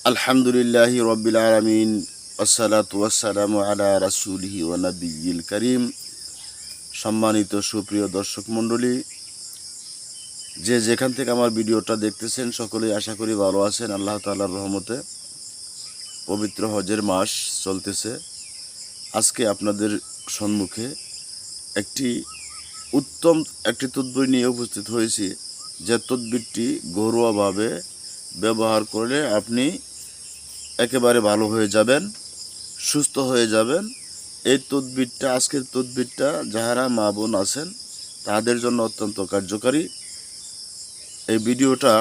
আলহামদুলিল্লাহি রব্বিল আলামিন ওয়াসসালাতু ওয়াসসালামু আলা রাসূলিহি ওয়া নাবিয়্যিল কারীম। সম্মানিত সুপ্রিয় দর্শক মণ্ডলী, যে যেখান থেকে আমার ভিডিওটা দেখতেছেন সকলেই আশা করি ভালো আছেন। আল্লাহ তাআলার রহমতে পবিত্র হজের মাস চলতেছে। আজকে আপনাদের সম্মুখে উত্তম একটি তদবির নিয়ে উপস্থিত হয়েছি, যে তদবিরটি ঘরোয়াভাবে ব্যবহার করলে আপনি একেবারে ভালো হয়ে যাবেন, সুস্থ হয়ে যাবেন। এই তদবিরটা, আজকের তদবিরটা যাহারা মা বোন আছেন তাদের জন্য অত্যন্ত কার্যকারী। এই ভিডিওটা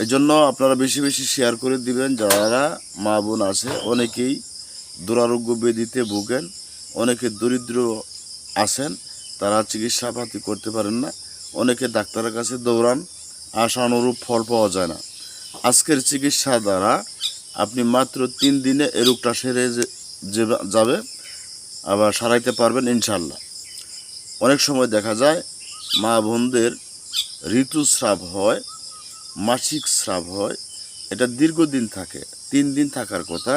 এই জন্য আপনারা বেশি বেশি শেয়ার করে দিবেন। যারা মা বোন আছে, অনেকেই দুরারোগ্য ব্যাধিতে ভোগেন, অনেকে দরিদ্র আছেন, তারা চিকিৎসাপাতি করতে পারেন না, অনেকে ডাক্তারের কাছে দৌড়ান, আশানুরূপ ফল পাওয়া যায় না। আজকের চিকিৎসা দ্বারা আপনি মাত্র 3 দিনে এ রোগটা সেরে যাবে, আবার সারাইতে পারবেন ইনশাল্লাহ। অনেক সময় দেখা যায় মা বোনদের ঋতুস্রাব হয়, মাসিক স্রাব হয়, এটা দীর্ঘদিন থাকে, 3 দিন থাকার কথা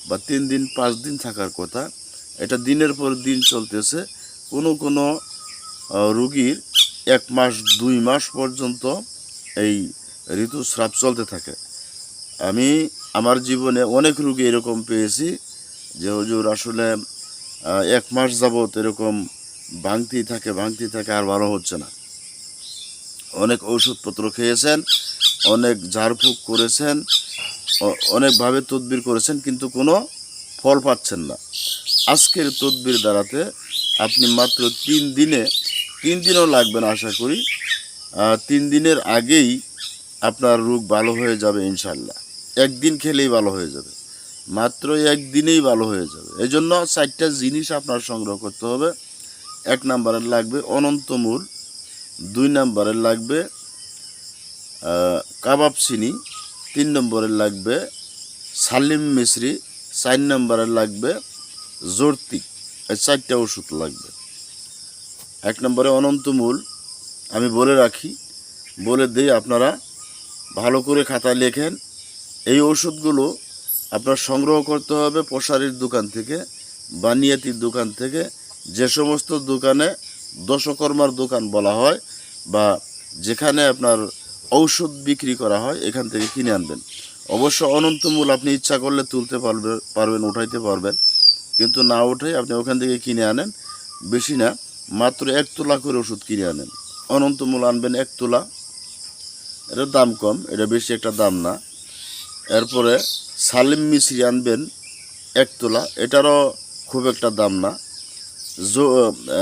বা 3 দিন 5 দিন থাকার কথা, এটা দিনের পর দিন চলতেছে। কোনো রোগীর 1 মাস 2 মাস পর্যন্ত এই ঋতুস্রাব চলতে থাকে। আমি আমার জীবনে অনেক রোগী এরকম পেয়েছি যে হুজুর আসলে 1 মাস যাবৎ এরকম ভাঙতেই থাকে আর ভালো হচ্ছে না। অনেক ওষুধপত্র খেয়েছেন, অনেক ঝাড়ফুঁক করেছেন, অনেকভাবে তদবির করেছেন, কিন্তু কোনো ফল পাচ্ছেন না। আজকের তদবির দ্বারাতে আপনি মাত্র 3 দিনও লাগবে না আশা করি, 3 দিনের আগেই আপনার রোগ ভালো হয়ে যাবে ইনশাল্লাহ। 1 দিন খেলেই ভালো হয়ে যাবে, মাত্র 1 দিনেই ভালো হয়ে যাবে। এই জন্য 4টা জিনিস আপনার সংগ্রহ করতে হবে। 1 নম্বরের লাগবে অনন্তমূল, 2 নম্বরের লাগবে কাবাব চিনি, 3 নম্বরের লাগবে সালিম মিশ্রি, 4 নম্বরের লাগবে জর্তিক। এই 4টা ওষুধ লাগবে। 1 নম্বরে অনন্তমূল আমি বলে দিই, আপনারা ভালো করে খাতা লেখেন। এই ওষুধগুলো আপনার সংগ্রহ করতে হবে প্রসারীর দোকান থেকে, বানিয়াতির দোকান থেকে, যে সমস্ত দোকানে দশকর্মার দোকান বলা হয় বা যেখানে আপনার ঔষধ বিক্রি করা হয়, এখান থেকে কিনে আনবেন। অবশ্য অনন্তমূল আপনি ইচ্ছা করলে তুলতে পারবেন, উঠাইতে পারবেন, কিন্তু না উঠাই আপনি ওখান থেকে কিনে আনেন। বেশি না, মাত্র 1 তোলা করে ওষুধ কিনে আনেন। অনন্তমূল আনবেন 1 তোলা, এটার দাম কম, এটা বেশি একটা দাম না। এরপরে সালিম মিশ্রি আনবেন 1 তোলা, এটারও খুব একটা দাম না।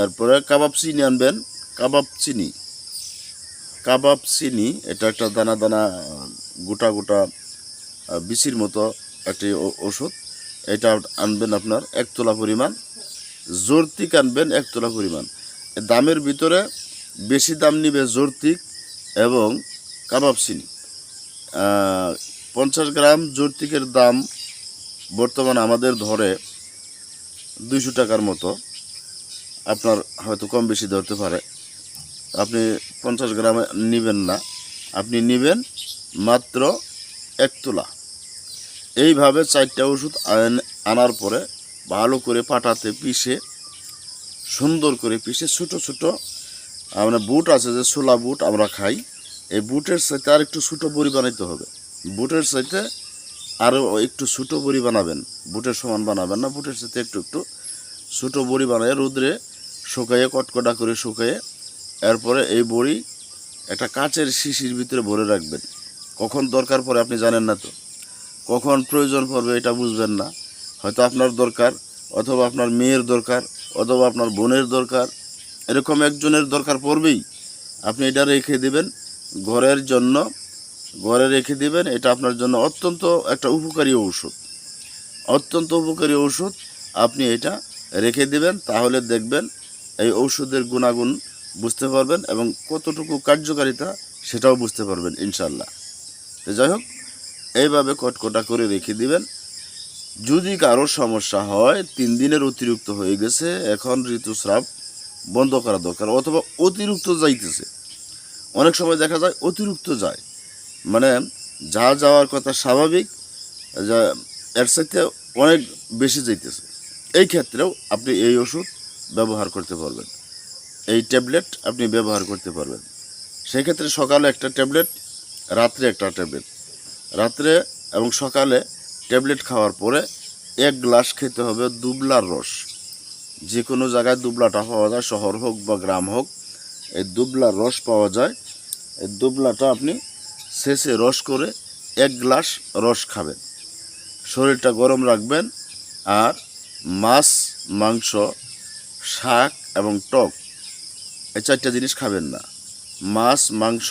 এরপরে কাবাব চিনি আনবেন, কাবাব চিনি এটা একটা দানা দানা গোটা গোটা বিচির মতো একটি ওষুধ, এটা আনবেন আপনার 1 তোলা পরিমাণ। জর্তিক আনবেন 1 তোলা পরিমাণ। দামের ভিতরে বেশি দাম নিবে জর্তিক এবং কাবাব চিনি। 50 গ্রাম জর্তিকের দাম বর্তমান আমাদের ধরে 200 টাকার মতো, আপনার হয়তো কম বেশি ধরতে পারে। আপনি 50 গ্রাম নেবেন না, আপনি নেবেন মাত্র 1 তোলা। এইভাবে 4টা ওষুধ আনার পরে ভালো করে পাটাতে পিষে, সুন্দর করে পিষে, ছোটো ছোটো মানে বুট আছে, যে ছোলা বুট আমরা খাই, এই বুটের সাথে আর একটু ছোটো বড়ি বানাইতে হবে। বুটের সাথে আরও একটু ছোটো বড়ি বানাবেন, বুটের সমান বানাবেন না, বুটের সাথে একটু ছোটো বড়ি বানায় রোদ্রে শুকাইয়ে, কটকটা করে শুকাইয়ে, এরপরে এই বড়ি একটা কাচের শিশির ভিতরে ভরে রাখবেন। কখন দরকার পড়ে আপনি জানেন না, তো কখন প্রয়োজন পড়বে এটা বুঝবেন না। হয়তো আপনার দরকার, অথবা আপনার মেয়ের দরকার, অথবা আপনার বোনের দরকার, এরকম একজনের দরকার পড়বেই। আপনি এটা রেখে দেবেন ঘরে রেখে দেবেন। এটা আপনার জন্য অত্যন্ত একটা উপকারী ঔষধ। আপনি এটা রেখে দেবেন, তাহলে দেখবেন এই ঔষধের গুণাগুণ বুঝতে পারবেন এবং কতটুকু কার্যকারিতা সেটাও বুঝতে পারবেন ইনশাল্লাহ। তো যাই হোক, এইভাবে কটকটা করে রেখে দিবেন। যদি কারো সমস্যা হয় 3 দিনের অতিরিক্ত হয়ে গেছে, এখন ঋতুস্রাব বন্ধ করা দরকার, অথবা অতিরিক্ত যাইতেছে, অনেক সময় দেখা যায় অতিরিক্ত যায়, মানে যা যাওয়ার কথা স্বাভাবিক, যা এর সাথে অনেক বেশি যাইতেছে। এই ক্ষেত্রেও আপনি এই ওষুধ ব্যবহার করতে পারবেন, এই ট্যাবলেট আপনি ব্যবহার করতে পারবেন। সেক্ষেত্রে সকালে একটা ট্যাবলেট, রাত্রে একটা ট্যাবলেট, রাত্রে এবং সকালে ট্যাবলেট খাওয়ার পরে 1 গ্লাস খেতে হবে দুবলার রস। যে কোনো জায়গায় দুবলাটা পাওয়া যায়, শহর হোক বা গ্রাম হোক, এই দুবলার রস পাওয়া যায়। এই দুবলাটা আপনি শেষে রস করে 1 গ্লাস রস খাবেন, শরীরটা গরম রাখবেন। আর মাছ, মাংস, শাক এবং টক, এই 4টা জিনিস খাবেন না। মাছ, মাংস,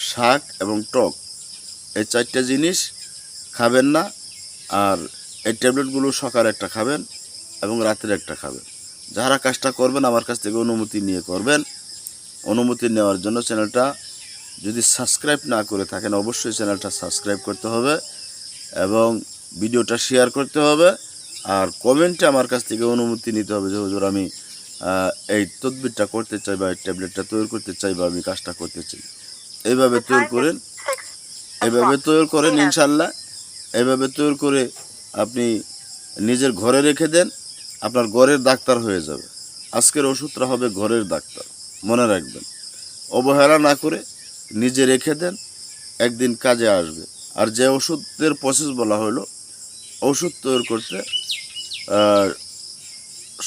শাক এবং টক, এই 4টা জিনিস খাবেন না। আর এই ট্যাবলেটগুলো সকালে একটা খাবেন এবং রাত্রে একটা খাবেন। যারা কাজটা করবেন আমার কাছ থেকে অনুমতি নিয়ে করবেন। অনুমতি নেওয়ার জন্য চ্যানেলটা যদি সাবস্ক্রাইব না করে থাকেন, অবশ্যই চ্যানেলটা সাবস্ক্রাইব করতে হবে এবং ভিডিওটা শেয়ার করতে হবে। আর কমেন্টে আমার কাছ থেকে অনুমতি নিতে হবে যে হুজুর আমি এই তদবিরটা করতে চাই বা এই ট্যাবলেটটা তৈরি করতে চাই বা আমি কাজটা করতে চাই। এইভাবে তৈরি করেন ইনশাল্লাহ। এইভাবে তৈরি করে আপনি নিজের ঘরে রেখে দেন, আপনার ঘরের ডাক্তার হয়ে যাবে। আজকের ওষুধটা হবে ঘরের ডাক্তার, মনে রাখবেন। অবহেলা না করে নিজে রেখে দেন, একদিন কাজে আসবে। আর যে ওষুধের প্রসেস বলা হলো, ওষুধ তৈরি করতে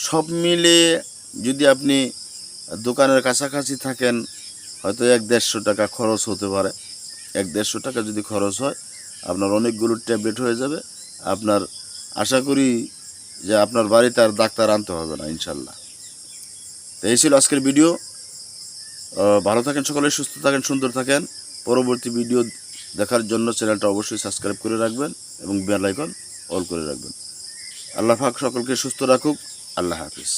সব মিলিয়ে যদি আপনি দোকানের কাছাকাছি থাকেন, হয়তো 100-150 টাকা খরচ হতে পারে। 100-150 টাকা যদি খরচ হয়, আপনার অনেকগুলো ট্যাবলেট হয়ে যাবে। আপনার আশা করি যে আপনার বাড়িতে আর ডাক্তার আনতে হবে না ইনশাল্লাহ। তো এই ছিল আজকের ভিডিও। ভালো থাকেন সকলে, সুস্থ থাকেন, সুন্দর থাকেন। পরবর্তী ভিডিও দেখার জন্য চ্যানেলটা অবশ্যই সাবস্ক্রাইব করে রাখবেন এবং বেল আইকন অল করে রাখবেন। আল্লাহ পাক সকলকে সুস্থ রাখুক। আল্লাহ হাফিজ।